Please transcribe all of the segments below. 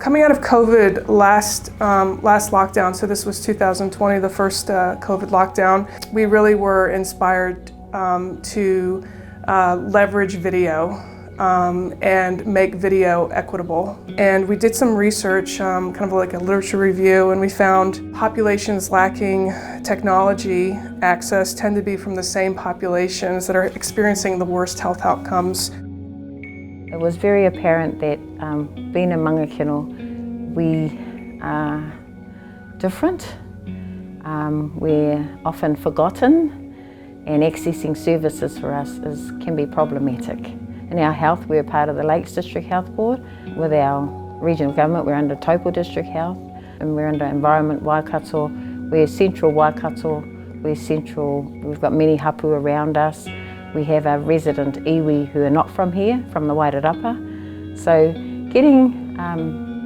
Coming out of COVID last lockdown, so this was 2020, the first COVID lockdown, we really were inspired to leverage video and make video equitable. And we did some research, kind of like a literature review, and we found populations lacking technology access tend to be from the same populations that are experiencing the worst health outcomes. It was very apparent that being in Mangakino, we are different. We're often forgotten, and accessing services for us can be problematic. In our health, we're part of the Lakes District Health Board. With our regional government, we're under Taupo District Health, and we're under Environment Waikato. We're central Waikato, we're central, we've got many hapu around us. We have our resident iwi who are not from here, from the Wairarapa. So getting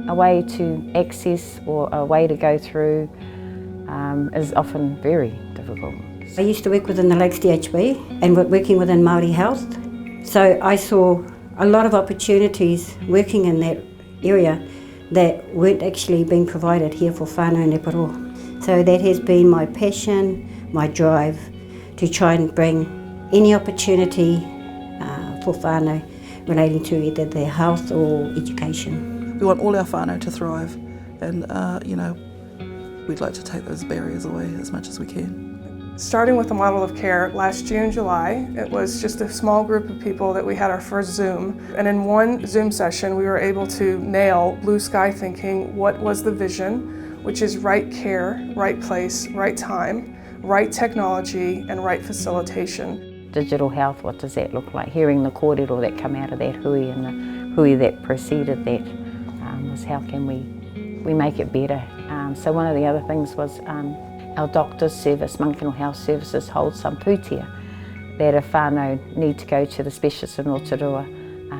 a way to access or a way to go through is often very difficult. I used to work within the Lakes DHB and working within Māori Health. So I saw a lot of opportunities working in that area that weren't actually being provided here for whānau and Eparo. So that has been my passion, my drive to try and bring any opportunity for whānau relating to either their health or education. We want all our whānau to thrive, and we'd like to take those barriers away as much as we can. Starting with the model of care, last June, July, it was just a small group of people that we had our first Zoom. And in one Zoom session, we were able to nail blue sky thinking, what was the vision, which is right care, right place, right time, right technology, and right facilitation. Digital health, what does that look like? Hearing the kōrero that come out of that hui and the hui that preceded that was how can we make it better. So one of the other things was our doctor's service, Mangakino Health Services, holds some pūtea that if whānau need to go to the specialist in Rotorua,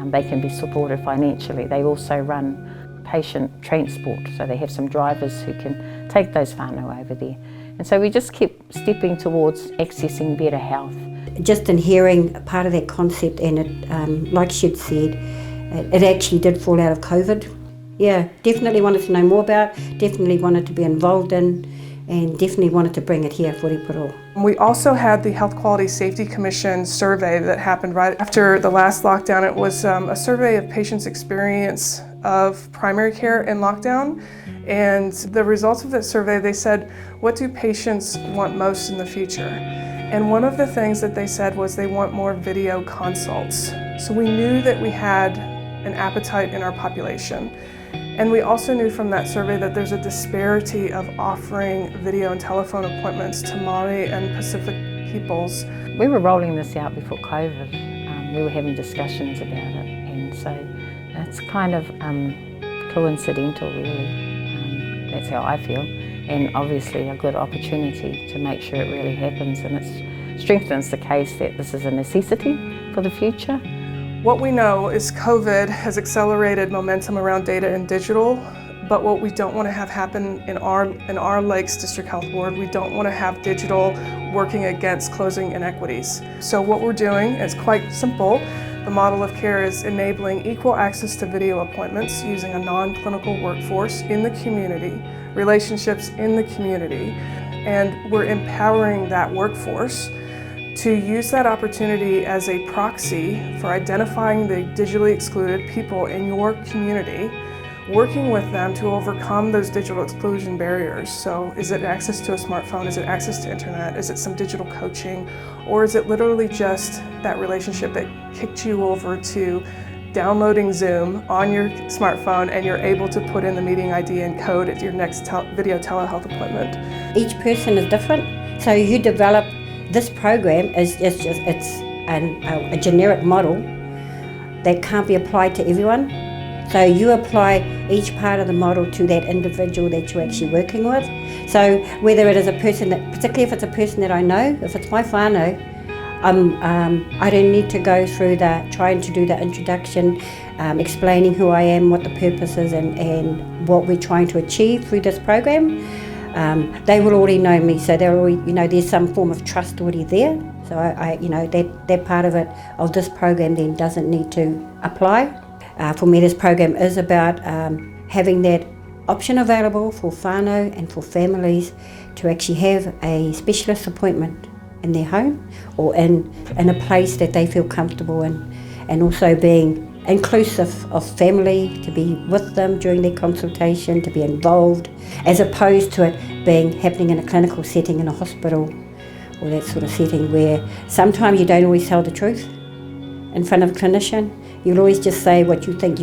they can be supported financially. They also run patient transport, so they have some drivers who can take those whānau over there. And so we just kept stepping towards accessing better health. Just in hearing part of that concept, and it, like she'd said, it actually did fall out of COVID. Yeah, definitely wanted to know more about, definitely wanted to be involved in, and definitely wanted to bring it here for Eparo. We also had the Health Quality Safety Commission survey that happened right after the last lockdown. It was a survey of patients' experience of primary care in lockdown. And the results of that survey, they said, what do patients want most in the future? And one of the things that they said was they want more video consults. So we knew that we had an appetite in our population. And we also knew from that survey that there's a disparity of offering video and telephone appointments to Māori and Pacific peoples. We were rolling this out before COVID. We were having discussions about it, and so it's kind of coincidental, really. That's how I feel, and obviously a good opportunity to make sure it really happens, and it strengthens the case that this is a necessity for the future. What we know is COVID has accelerated momentum around data and digital, but what we don't want to have happen in our Lakes District Health Board, we don't want to have digital working against closing inequities. So what we're doing is quite simple. The model of care is enabling equal access to video appointments using a non-clinical workforce in the community, relationships in the community, and we're empowering that workforce to use that opportunity as a proxy for identifying the digitally excluded people in your community, working with them to overcome those digital exclusion barriers. So is it access to a smartphone? Is it access to internet? Is it some digital coaching? Or is it literally just that relationship that kicked you over to downloading Zoom on your smartphone and you're able to put in the meeting ID and code at your next video telehealth appointment? Each person is different, so you develop this program is it's a generic model that can't be applied to everyone. So you apply each part of the model to that individual that you're actually working with. So whether it is a person that, particularly if it's a person that I know, if it's my whānau, I don't need to go through trying to do the introduction, explaining who I am, what the purpose is, and what we're trying to achieve through this program. They will already know me, so they're already, there's some form of trust already there. So that part of this program then doesn't need to apply. For me, this program is about having that option available for whānau and for families to actually have a specialist appointment in their home or in a place that they feel comfortable in, and also being inclusive of family, to be with them during their consultation, to be involved, as opposed to it being happening in a clinical setting in a hospital or that sort of setting where sometimes you don't always tell the truth in front of a clinician. You'll always just say what you think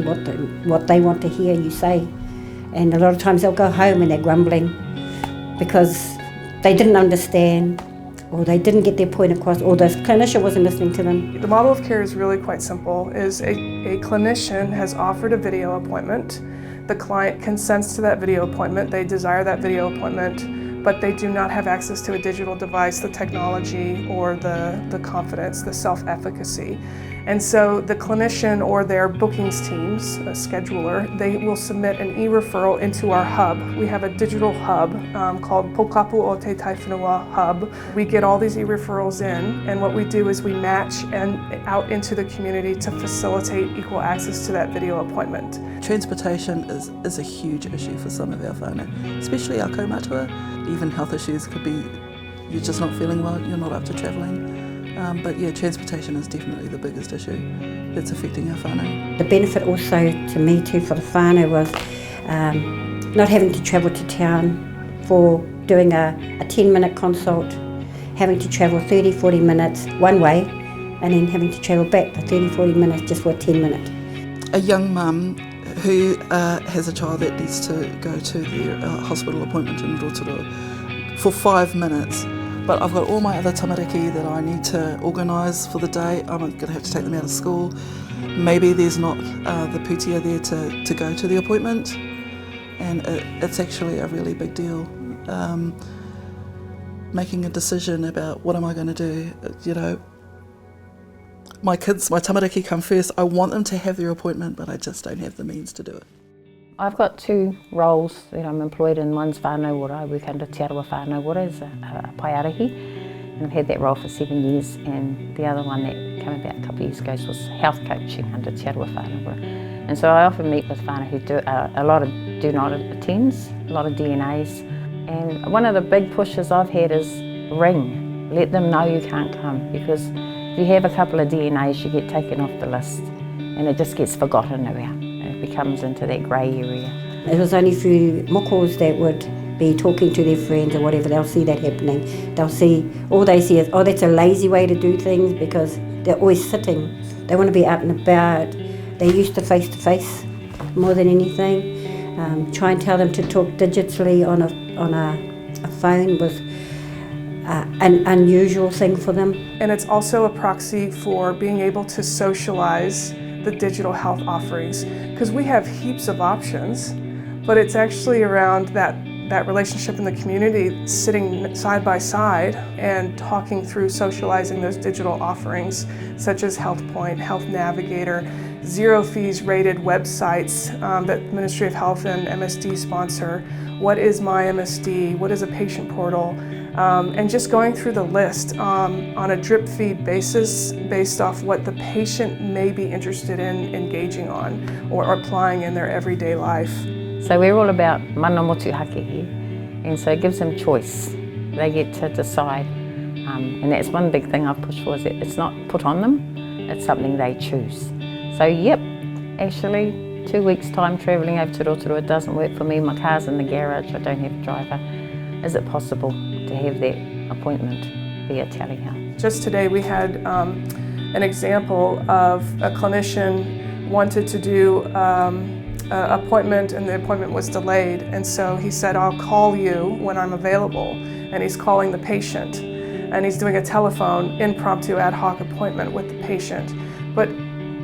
what they want to hear you say. And a lot of times they'll go home and they're grumbling because they didn't understand, or they didn't get their point across, or the clinician wasn't listening to them. The model of care is really quite simple. Is a clinician has offered a video appointment. The client consents to that video appointment. They desire that video appointment, but they do not have access to a digital device, the technology, or the confidence, the self-efficacy. And so the clinician or their bookings teams, a scheduler, they will submit an e-referral into our hub. We have a digital hub called Pokapu o te Taiwhenua hub. We get all these e-referrals in, and what we do is we match out into the community to facilitate equal access to that video appointment. Transportation is a huge issue for some of our whānau, especially our kaumatua. Even health issues could be, you're just not feeling well, you're not up to travelling. But yeah, transportation is definitely the biggest issue that's affecting our whānau. The benefit also to me too for the whānau was not having to travel to town for doing a 10-minute consult, having to travel 30-40 minutes one way, and then having to travel back for 30-40 minutes just for a 10-minute. A young mum who has a child that needs to go to their hospital appointment in Rotorua for 5 minutes, but I've got all my other tamariki that I need to organise for the day. I'm going to have to take them out of school. Maybe there's not the putia there to go to the appointment, and it's actually a really big deal. Making a decision about what am I going to do, you know. My kids, my tamariki come first. I want them to have their appointment, but I just don't have the means to do it. I've got two roles that I'm employed in. One's whānau ora. I work under Te Arawa Whānau Ora as a paiarahi, and I've had that role for 7 years. And the other one that came about a couple of years ago was health coaching under Te Arawa Whānau Ora. And so I often meet with whānau who do a lot of do not attends, a lot of DNAs. And one of the big pushes I've had is ring. Let them know you can't come, because if you have a couple of DNAs, you get taken off the list, and it just gets forgotten about. It becomes into that grey area. It was only through mokos that would be talking to their friends or whatever, they'll see that happening. They'll see, all they see is, oh, that's a lazy way to do things, because they're always sitting. They want to be out and about. They're used to face more than anything. Try and tell them to talk digitally on a phone was an unusual thing for them. And it's also a proxy for being able to socialize the digital health offerings, because we have heaps of options, but it's actually around that relationship in the community, sitting side by side and talking through socializing those digital offerings, such as Health Point, Health Navigator, zero fees rated websites that Ministry of Health and MSD sponsor. What is My MSD? What is a patient portal? And just going through the list on a drip feed basis based off what the patient may be interested in engaging on or applying in their everyday life. So we're all about mana motuhake here, and so it gives them choice. They get to decide, and that's one big thing I've pushed for, is that it's not put on them, it's something they choose. So yep, actually 2 weeks time travelling over to Rotorua doesn't work for me. My car's in the garage, I don't have a driver. Is it possible to have that appointment via telehealth? Just today we had an example of a clinician wanted to do an appointment, and the appointment was delayed, and so he said, I'll call you when I'm available, and he's calling the patient, and he's doing a telephone impromptu ad hoc appointment with the patient. But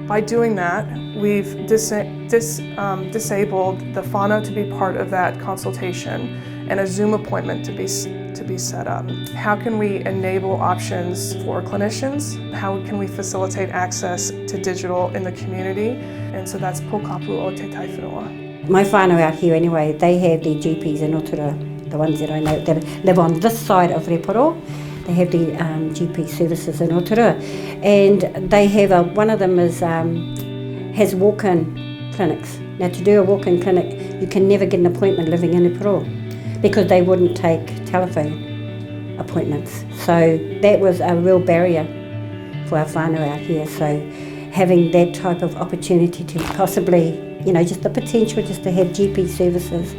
by doing that, we've disabled the whānau to be part of that consultation and a Zoom appointment to be set up. How can we enable options for clinicians? How can we facilitate access to digital in the community? And so that's Pokapu o te Taiwhenua. My whānau out here anyway, they have their GPs in Rotorua, the ones that I know that live on this side of Reporo. They have the GP services in Rotorua, and they have one of them is has walk-in clinics. Now, to do a walk-in clinic, You can never get an appointment living in Upero because they wouldn't take telephone appointments. So that was a real barrier for our whānau out here. So having that type of opportunity to possibly, just the potential just to have GP services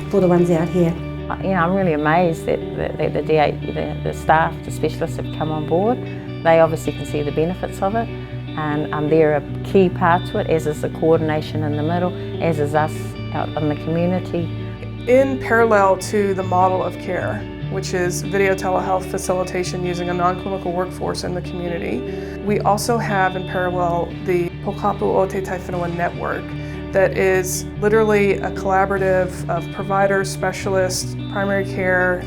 for the ones out here. I'm really amazed that the D8, the staff, the specialists have come on board. They obviously can see the benefits of it, and they're a key part to it, as is the coordination in the middle, as is us out in the community. In parallel to the model of care, which is video telehealth facilitation using a non-clinical workforce in the community, we also have in parallel the Pokapu o te Taiwhenua network that is literally a collaborative of providers, specialists, primary care,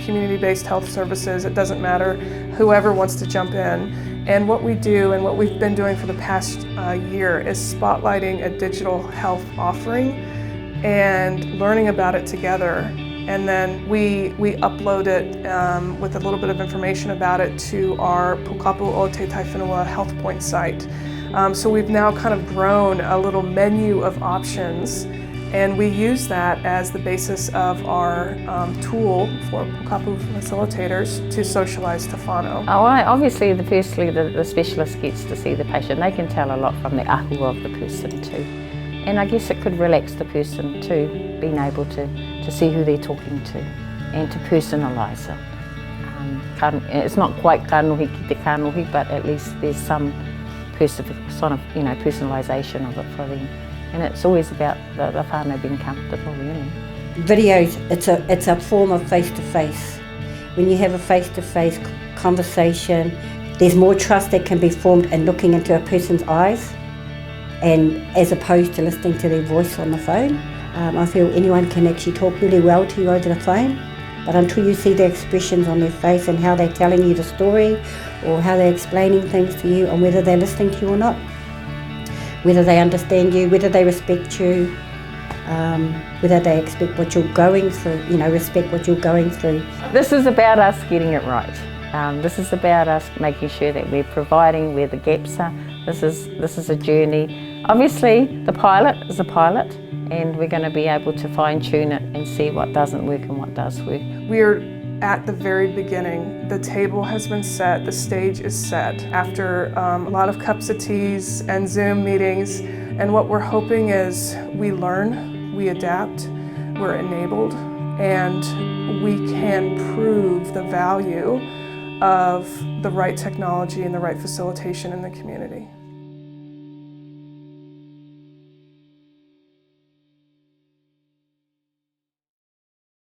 community-based health services, it doesn't matter, whoever wants to jump in. And what we do and what we've been doing for the past year is spotlighting a digital health offering and learning about it together. And then we upload it with a little bit of information about it to our Pokapu o te Taiwhenua Health Point site. So we've now kind of grown a little menu of options, and we use that as the basis of our tool for Pokapu facilitators to socialize te whānau. Obviously, firstly, the specialist gets to see the patient. They can tell a lot from the ahu of the person too. And I guess it could relax the person too, being able to see who they're talking to and to personalise it. It's not quite kanohi ki te kanohi, but at least there's some personalisation of it for them. And it's always about the whānau being comfortable, really. Videos, it's a form of face-to-face. When you have a face-to-face conversation, there's more trust that can be formed in looking into a person's eyes, and as opposed to listening to their voice on the phone. I feel anyone can actually talk really well to you over the phone, but until you see the expressions on their face and how they're telling you the story or how they're explaining things to you and whether they're listening to you or not, whether they understand you, whether they respect you, whether they expect what you're going through, respect what you're going through. This is about us getting it right. This is about us making sure that we're providing where the gaps are. This is a journey. Obviously, the pilot is a pilot, and we're going to be able to fine-tune it and see what doesn't work and what does work. We're at the very beginning. The table has been set, the stage is set after a lot of cups of teas and Zoom meetings, and what we're hoping is we learn, we adapt, we're enabled, and we can prove the value of the right technology and the right facilitation in the community.